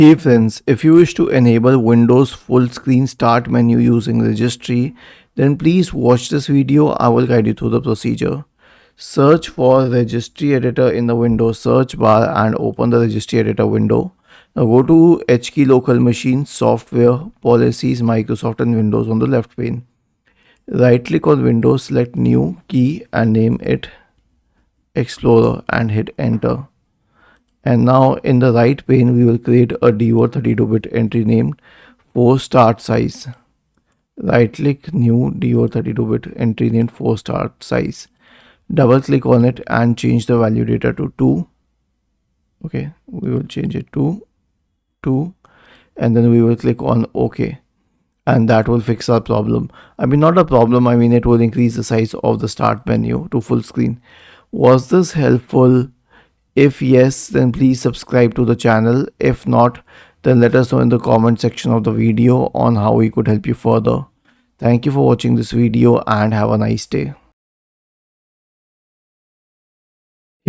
Hey friends, if you wish to enable Windows full screen start menu using Registry, then please watch this video. I will guide you through the procedure. Search for Registry Editor in the Windows search bar and open the Registry Editor window. Now go to HKey Local Machine, Software, Policies, Microsoft and Windows on the left pane. Right click on Windows, select New Key and name it Explorer and hit Enter. And now in the right pane, we will create a DO 32-bit entry named for start size. Right click new DO 32-bit entry named for start size. Double click on it and change the value data to 2. Okay, we will change it to 2 and then we will click on OK. And that will fix our problem. I mean, not a problem, I mean it will increase the size of the start menu to full screen. Was this helpful? If yes, then please subscribe to the channel. If not, then let us know in the comment section of the video on how we could help you further. Thank you for watching this video and have a nice day.